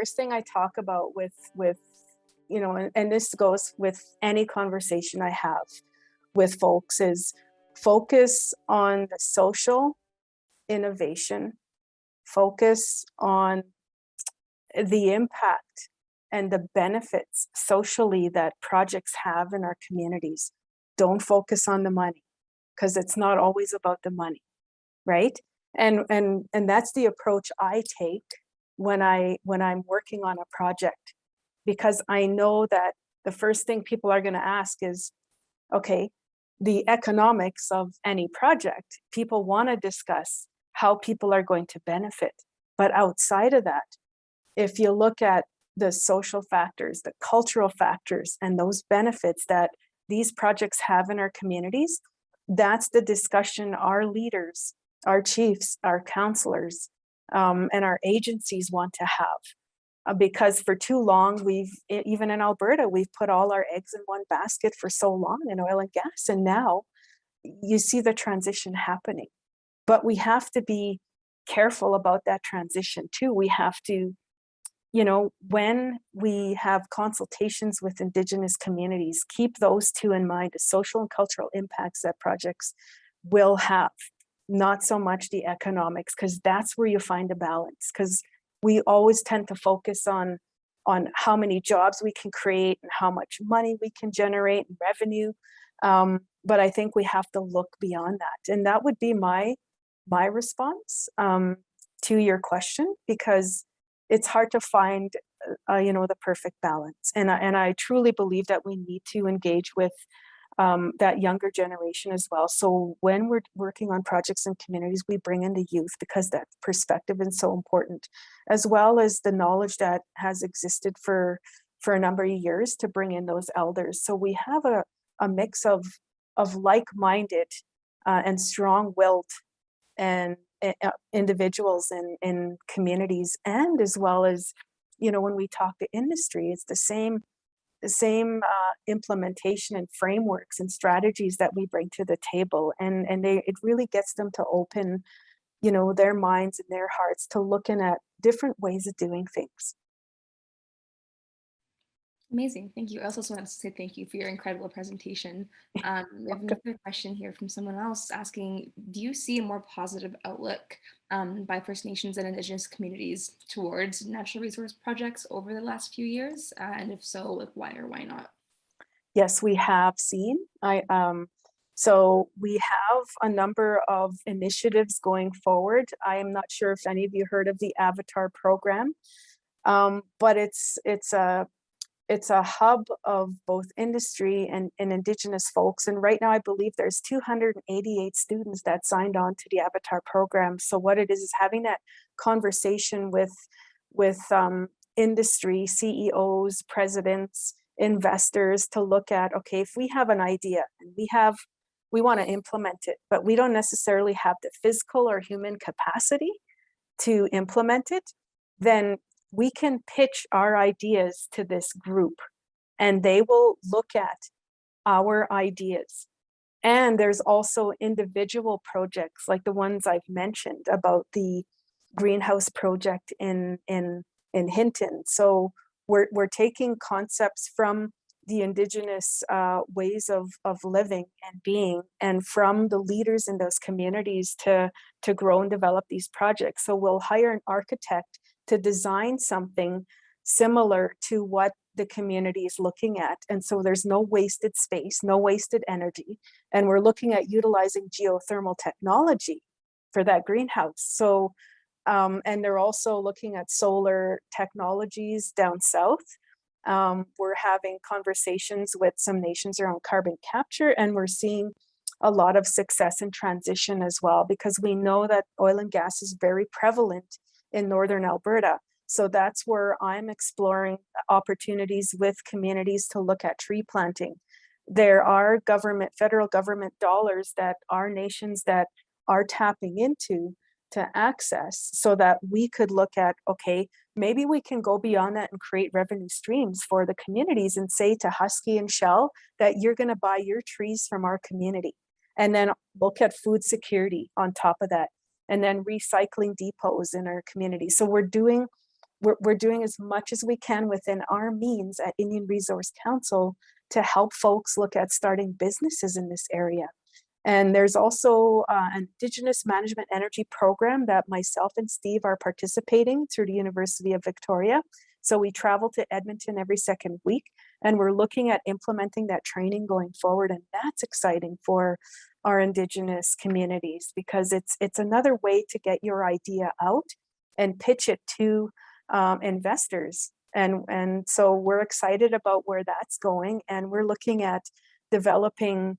first thing I talk about with and this goes with any conversation I have with folks, is focus on the social innovation, focus on the impact and the benefits socially that projects have in our communities. Don't focus on the money, because it's not always about the money, right? And that's the approach I take when I'm working on a project, because I know that the first thing people are going to ask is, okay, the economics of any project, people want to discuss how people are going to benefit. But outside of that, if you look at the social factors, the cultural factors, and those benefits that these projects have in our communities, that's the discussion our leaders, our chiefs, our councillors, and our agencies want to have. Because for too long, even in Alberta, we've put all our eggs in one basket for so long in oil and gas. And now you see the transition happening. But we have to be careful about that transition too. We have to, when we have consultations with Indigenous communities, keep those two in mind, the social and cultural impacts that projects will have, not so much the economics, because that's where you find a balance. Because we always tend to focus on how many jobs we can create and how much money we can generate and revenue. But I think we have to look beyond that. And that would be my response to your question, because it's hard to find the perfect balance. And I truly believe that we need to engage with that younger generation as well. So when we're working on projects in communities, we bring in the youth, because that perspective is so important, as well as the knowledge that has existed for a number of years, to bring in those elders. So we have a mix of like-minded and strong-willed and individuals in communities, and as well as, when we talk to industry, it's the same implementation and frameworks and strategies that we bring to the table, and it really gets them to open, their minds and their hearts to looking at different ways of doing things. Amazing. Thank you. I also wanted to say thank you for your incredible presentation. We have another question here from someone else asking, do you see a more positive outlook by First Nations and Indigenous communities towards natural resource projects over the last few years? And if so, why or why not? Yes, we have seen. So we have a number of initiatives going forward. I am not sure if any of you heard of the Avatar program, but it's a hub of both industry and Indigenous folks. And right now, I believe there's 288 students that signed on to the Avatar program. So what it is having that conversation with industry, CEOs, presidents, investors, to look at, okay, if we have an idea and we want to implement it, but we don't necessarily have the physical or human capacity to implement it, then we can pitch our ideas to this group and they will look at our ideas. And there's also individual projects like the ones I've mentioned about the greenhouse project in Hinton. So we're taking concepts from the Indigenous ways of living and being, and from the leaders in those communities to grow and develop these projects. So we'll hire an architect to design something similar to what the community is looking at. And so there's no wasted space, no wasted energy. And we're looking at utilizing geothermal technology for that greenhouse. So, and they're also looking at solar technologies down south. We're having conversations with some nations around carbon capture, and we're seeing a lot of success in transition as well, because we know that oil and gas is very prevalent in Northern Alberta. So that's where I'm exploring opportunities with communities to look at tree planting. There are federal government dollars that our nations that are tapping into to access, so that we could look at, okay, maybe we can go beyond that and create revenue streams for the communities and say to Husky and Shell that you're going to buy your trees from our community. And then look at food security on top of that. And then recycling depots in our community. So we're doing we're doing as much as we can within our means at Indian Resource Council to help folks look at starting businesses in this area. And there's also an Indigenous Management Energy program that myself and Steve are participating through the University of Victoria. So we travel to Edmonton every second week, and we're looking at implementing that training going forward. And that's exciting for our Indigenous communities, because it's another way to get your idea out and pitch it to investors. And so we're excited about where that's going, and we're looking at developing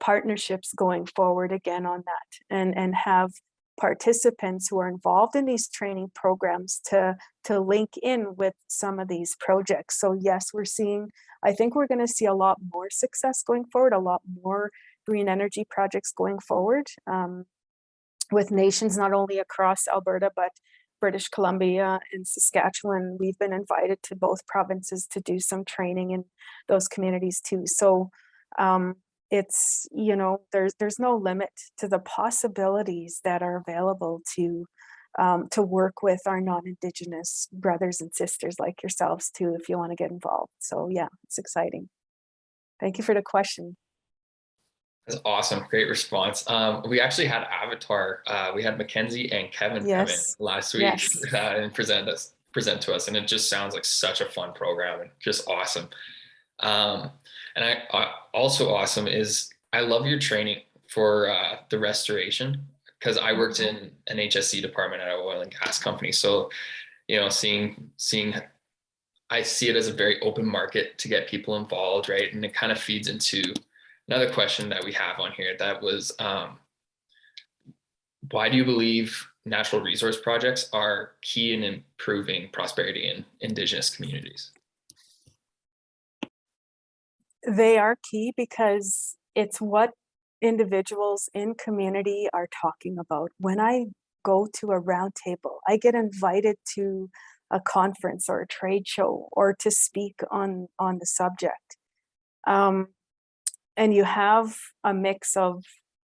partnerships going forward again on that, and have participants who are involved in these training programs to link in with some of these projects. So yes, I think we're going to see a lot more success going forward, a lot more green energy projects going forward, with nations not only across Alberta, but British Columbia and Saskatchewan. We've been invited to both provinces to do some training in those communities too. So it's, there's no limit to the possibilities that are available to work with our non-Indigenous brothers and sisters like yourselves too, if you want to get involved. So yeah, it's exciting. Thank you for the question. That's awesome. Great response. We actually had Avatar. We had Mackenzie and Kevin come in last week and present to us, and it just sounds like such a fun program and just awesome. And I also awesome is I love your training for the restoration, because I worked in an HSC department at an oil and gas company. So, seeing I see it as a very open market to get people involved, right? And it kind of feeds into another question that we have on here that was, why do you believe natural resource projects are key in improving prosperity in Indigenous communities? They are key because it's what individuals in community are talking about. When I go to a round table, I get invited to a conference or a trade show or to speak on the subject. And you have a mix of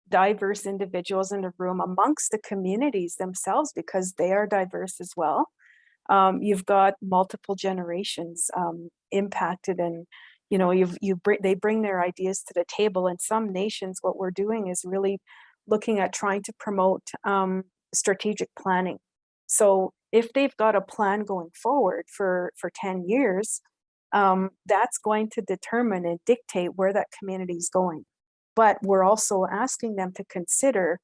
diverse individuals in the room amongst the communities themselves, because they are diverse as well. You've got multiple generations impacted, and they bring their ideas to the table. And some nations, what we're doing is really looking at trying to promote strategic planning. So if they've got a plan going forward for 10 years, that's going to determine and dictate where that community is going. But we're also asking them to consider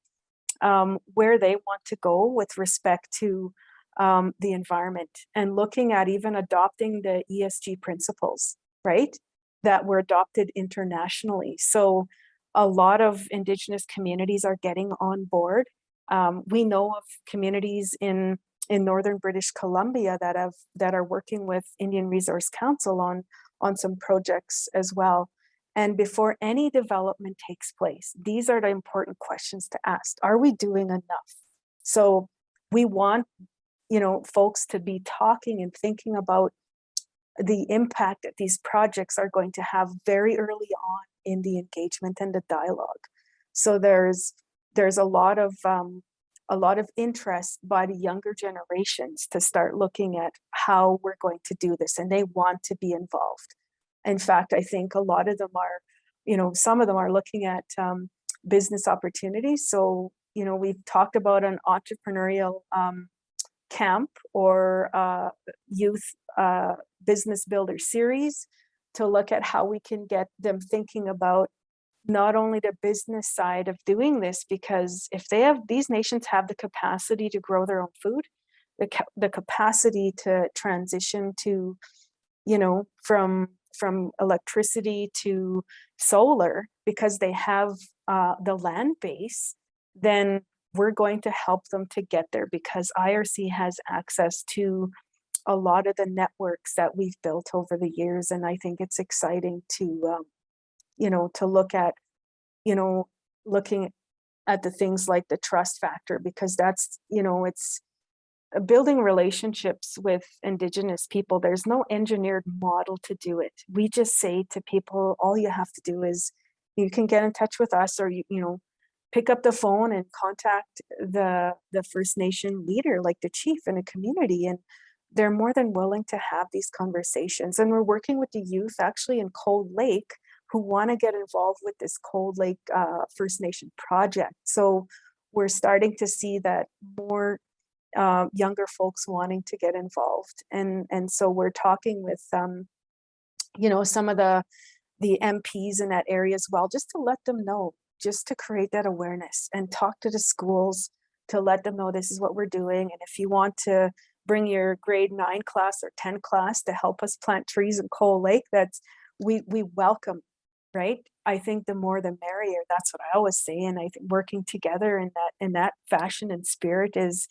where they want to go with respect to the environment, and looking at even adopting the ESG principles, right, that were adopted internationally. So a lot of Indigenous communities are getting on board. We know of communities in northern British Columbia that are working with Indian Resource Council on some projects as well. And before any development takes place, these are the important questions to ask. Are we doing enough? So we want, folks to be talking and thinking about the impact that these projects are going to have very early on in the engagement and the dialogue. So there's a lot of interest by the younger generations to start looking at how we're going to do this, and they want to be involved. In fact, I think a lot of them are, some of them are looking at business opportunities. So, we've talked about an entrepreneurial camp or youth business builder series to look at how we can get them thinking about not only the business side of doing this, because if these nations have the capacity to grow their own food, the capacity to transition to, from electricity to solar, because they have the land base, then we're going to help them to get there, because IRC has access to a lot of the networks that we've built over the years. And I think it's exciting to, to look at, looking at the things like the trust factor, because that's, it's building relationships with Indigenous people. There's no engineered model to do it. We just say to people, all you have to do is you can get in touch with us, or pick up the phone and contact the First Nation leader, like the chief in a community, and they're more than willing to have these conversations. And we're working with the youth actually in Cold Lake who want to get involved with this Cold Lake First Nation project. So we're starting to see that more younger folks wanting to get involved, and so we're talking with some of the MPs in that area as well, just to let them know, just to create that awareness and talk to the schools to let them know this is what we're doing. And if you want to bring your grade 9 class or 10 class to help us plant trees in Cold Lake, that's we welcome, right? I think the more the merrier. That's what I always say. And I think working together in that fashion and spirit is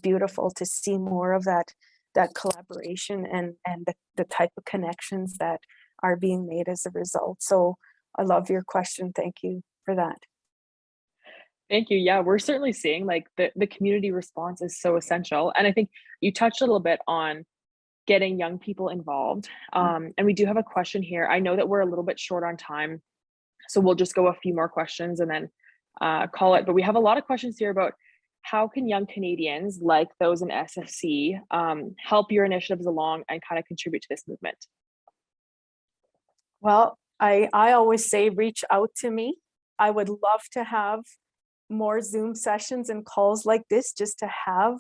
beautiful, to see more of that collaboration and the type of connections that are being made as a result. So I love your question. Thank you for that. Thank you. Yeah, we're certainly seeing like the community response is so essential. And I think you touched a little bit on getting young people involved. And we do have a question here. I know that we're a little bit short on time, so we'll just go a few more questions and then call it. But we have a lot of questions here about how can young Canadians like those in SFC help your initiatives along and kind of contribute to this movement? Well, I always say reach out to me. I would love to have more Zoom sessions and calls like this, just to have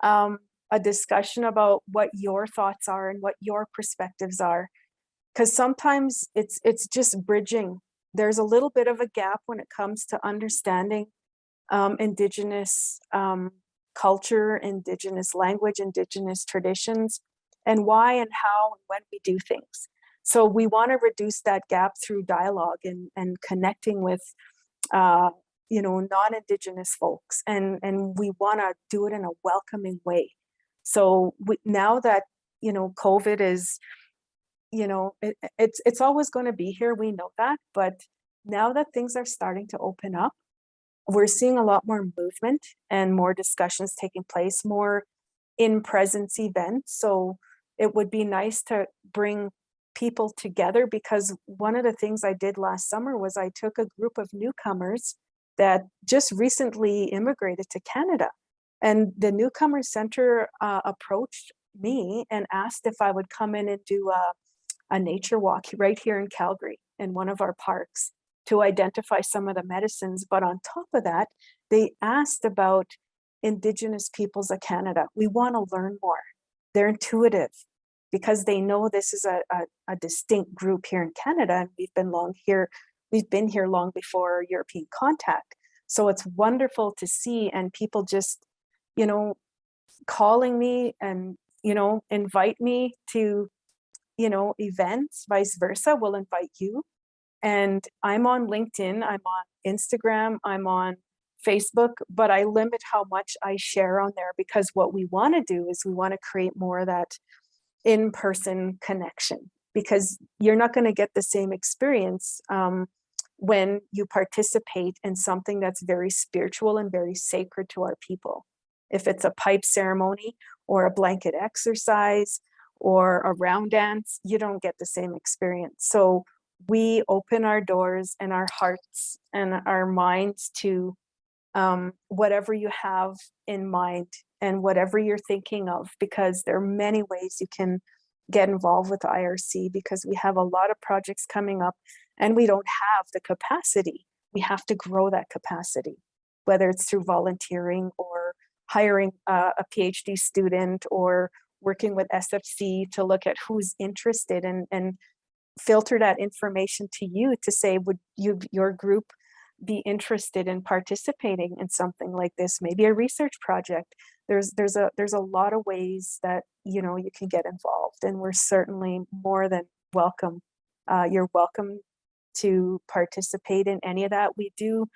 a discussion about what your thoughts are and what your perspectives are. Because sometimes it's just bridging. There's a little bit of a gap when it comes to understanding Indigenous culture, Indigenous language, Indigenous traditions, and why and how and when we do things. So we want to reduce that gap through dialogue and connecting with non-Indigenous folks, and we want to do it in a welcoming way. So now that COVID is, it's always going to be here, we know that, but now that things are starting to open up, we're seeing a lot more movement and more discussions taking place, more in-presence events. So it would be nice to bring people together, because one of the things I did last summer was I took a group of newcomers that just recently immigrated to Canada, and the Newcomer Center approached me and asked if I would come in and do a nature walk right here in Calgary in one of our parks to identify some of the medicines. But on top of that, they asked about Indigenous peoples of Canada. We want to learn more. They're intuitive because they know this is a distinct group here in Canada, and we've been here long before European contact. So it's wonderful to see, and people just, calling me and, invite me to, events, vice versa, will invite you. And I'm on LinkedIn, I'm on Instagram, I'm on Facebook, but I limit how much I share on there, because what we want to do is we want to create more of that in-person connection, because you're not going to get the same experience when you participate in something that's very spiritual and very sacred to our people. If it's a pipe ceremony or a blanket exercise or a round dance, you don't get the same experience. So we open our doors and our hearts and our minds to whatever you have in mind and whatever you're thinking of, because there are many ways you can get involved with the IRC, because we have a lot of projects coming up and we don't have the capacity. We have to grow that capacity, whether it's through volunteering or hiring a PhD student or working with SFC to look at who's interested and filter that information to you to say, would your group be interested in participating in something like this, maybe a research project. There's a lot of ways that you can get involved, and we're certainly more than welcome. You're welcome to participate in any of that. We do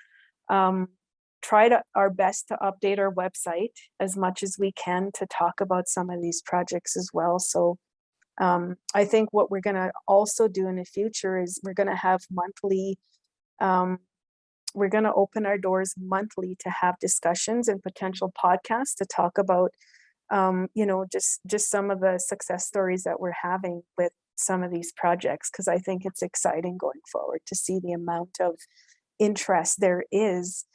try our best to update our website as much as we can to talk about some of these projects as well. So I think what we're going to also do in the future is we're going to have monthly we're going to open our doors monthly to have discussions and potential podcasts to talk about, just some of the success stories that we're having with some of these projects, because I think it's exciting going forward to see the amount of interest there is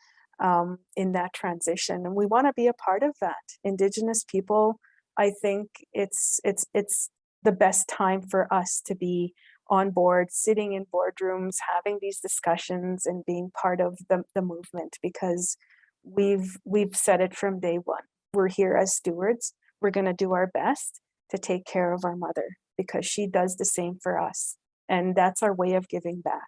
in that transition. And we want to be a part of that. Indigenous people, I think it's the best time for us to be on board, sitting in boardrooms, having these discussions and being part of the movement, because we've said it from day one. We're here as stewards. We're going to do our best to take care of our mother because she does the same for us. And that's our way of giving back.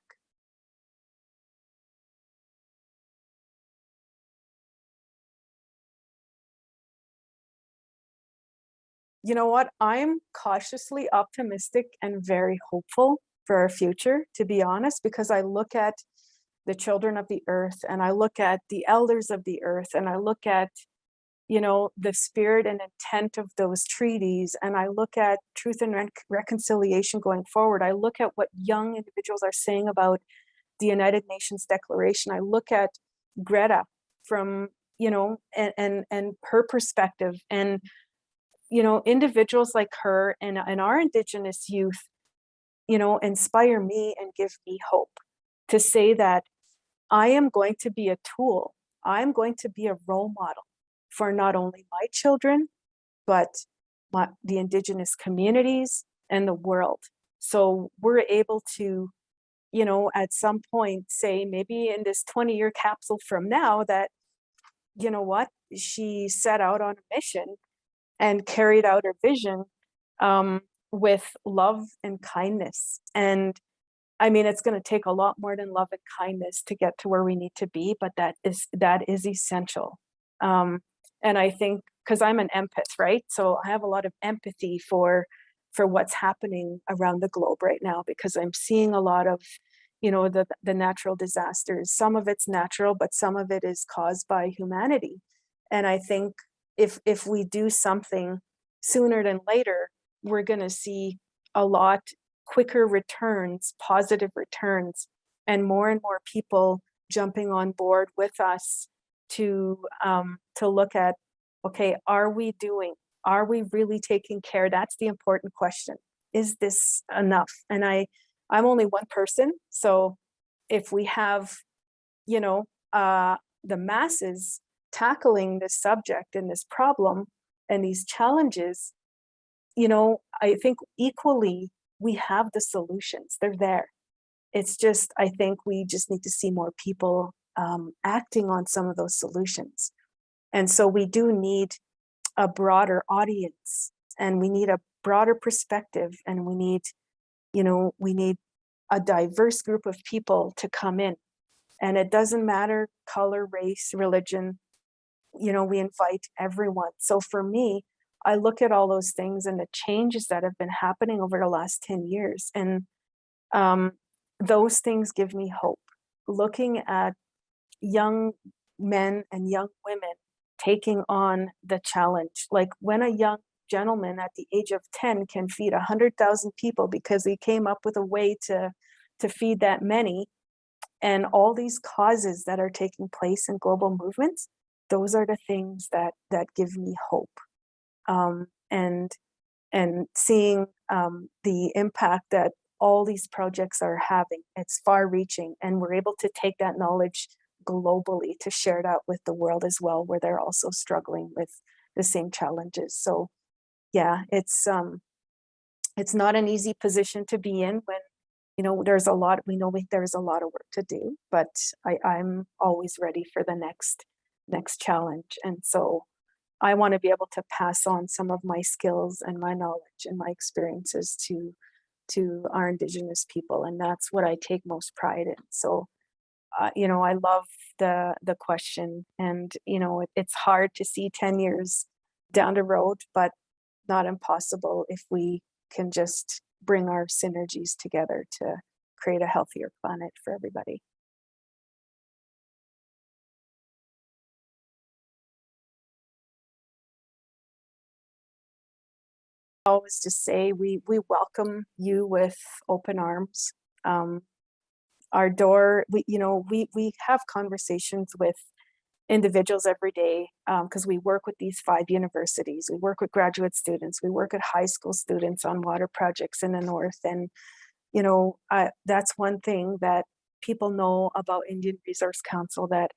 You know what? I'm cautiously optimistic and very hopeful for our future, to be honest, because I look at the children of the earth and I look at the elders of the earth and I look at, you know, the spirit and intent of those treaties, and I look at truth and reconciliation going forward. I look at what young individuals are saying about the United Nations Declaration. I look at Greta from, you know, and her perspective, and you know, individuals like her and our Indigenous youth, you know, inspire me and give me hope to say that I am going to be a tool. I'm going to be a role model for not only my children, but the Indigenous communities and the world. So we're able to, you know, at some point say, maybe in this 20-year capsule from now, that, you know what, she set out on a mission and carried out her vision with love and kindness. And I mean, it's going to take a lot more than love and kindness to get to where we need to be, but that is essential. And I think, because I'm an empath, right? So I have a lot of empathy for what's happening around the globe right now, because I'm seeing a lot of, you know, the natural disasters. Some of it's natural, but some of it is caused by humanity. And I think if we do something sooner than later, we're going to see a lot quicker returns, positive returns, and more people jumping on board with us to look at, okay, are we really taking care? That's the important question. Is this enough? And I'm only one person, so if we have, you know, the masses tackling this subject and this problem and these challenges, you know, I think equally we have the solutions. They're there. It's just, I think we just need to see more people acting on some of those solutions. And so we do need a broader audience, and we need a broader perspective, and we need, you know, we need a diverse group of people to come in. And it doesn't matter color, race, religion, you know, we invite everyone. So for me, I look at all those things and the changes that have been happening over the last 10 years. And those things give me hope. Looking at young men and young women taking on the challenge. Like when a young gentleman at the age of 10 can feed 100,000 people because he came up with a way to feed that many, and all these causes that are taking place in global movements, those are the things that give me hope. And seeing the impact that all these projects are having, it's far reaching, and we're able to take that knowledge globally to share it out with the world as well, where they're also struggling with the same challenges. So yeah, it's not an easy position to be in when, you know, there's a lot, there's a lot of work to do, but I'm always ready for the next challenge. And so I want to be able to pass on some of my skills and my knowledge and my experiences to our Indigenous people. And that's what I take most pride in. So, you know, I love the question, and, you know, it's hard to see 10 years down the road, but not impossible if we can just bring our synergies together to create a healthier planet for everybody. I always just say we welcome you with open arms. Our door, we have conversations with individuals every day, because we work with these 5 universities. We work with graduate students. We work with high school students on water projects in the north. And, you know, that's one thing that people know about Indian Resource Council, that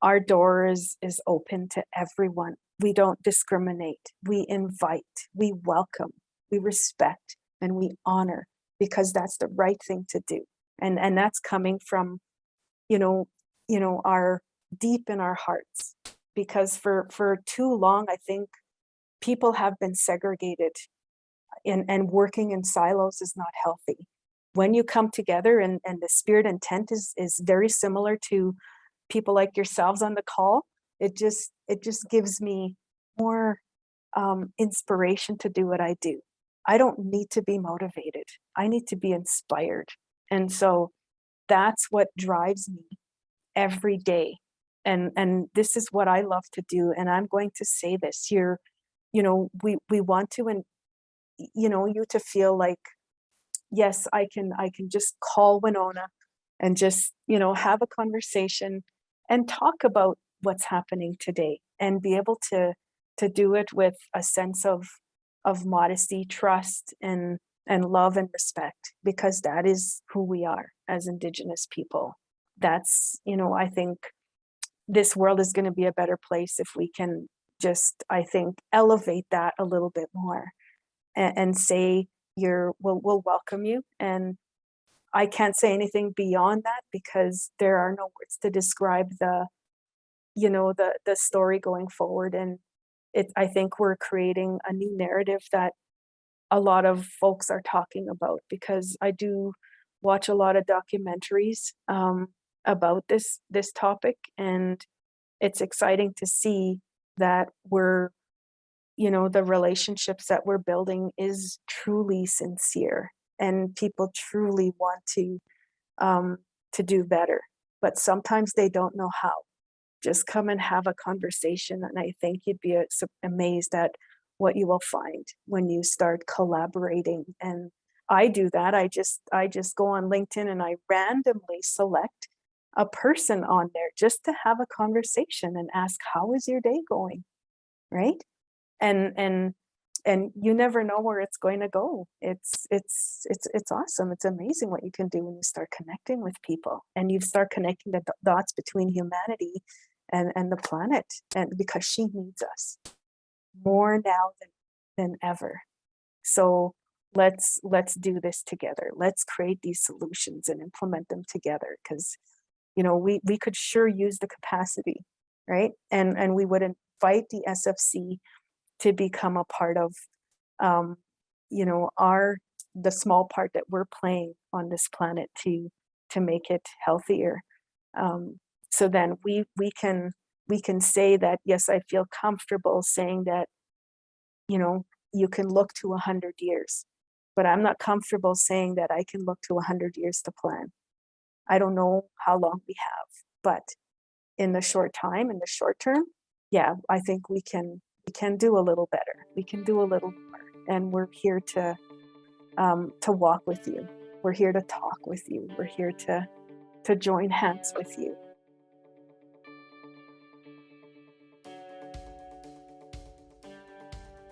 our door is open to everyone. We don't discriminate. We invite, we welcome, we respect, and we honor, because that's the right thing to do. And that's coming from, our deep in our hearts. Because for too long, I think people have been segregated, and working in silos is not healthy. When you come together, and the spirit intent is very similar to people like yourselves on the call, it just gives me more inspiration to do what I do. I don't need to be motivated. I need to be inspired. And so that's what drives me every day. And this is what I love to do. And I'm going to say this here, we want to, and you to feel like, yes, I can just call Winona and just, have a conversation and talk about what's happening today, and be able to do it with a sense of modesty, trust, and love and respect, because that is who we are as Indigenous people. That's, I think this world is going to be a better place if we can just, I think, elevate that a little bit more, and say we'll welcome you. And I can't say anything beyond that, because there are no words to describe the story going forward. And I think we're creating a new narrative that a lot of folks are talking about, because I do watch a lot of documentaries about this topic, and it's exciting to see that the relationships that we're building is truly sincere, and people truly want to do better, but sometimes they don't know how. Just come and have a conversation, and I think you'd be amazed at what you will find when you start collaborating. And I do that. I just go on LinkedIn and I randomly select a person on there just to have a conversation and ask, how is your day going? Right? And you never know where it's going to go. It's awesome. It's amazing what you can do when you start connecting with people, and you start connecting the dots between humanity and the planet, and because she needs us more now than ever. So let's do this together. Let's create these solutions and implement them together, because we could sure use the capacity, right? And we would invite the SFC to become a part of the small part that we're playing on this planet to make it healthier. So then we can say that, yes, I feel comfortable saying that, you can look to 100 years, but I'm not comfortable saying that I can look to 100 years to plan. I don't know how long we have, but in the short term, yeah, I think we can do a little better. We can do a little more, and we're here to walk with you. We're here to talk with you. We're here to join hands with you.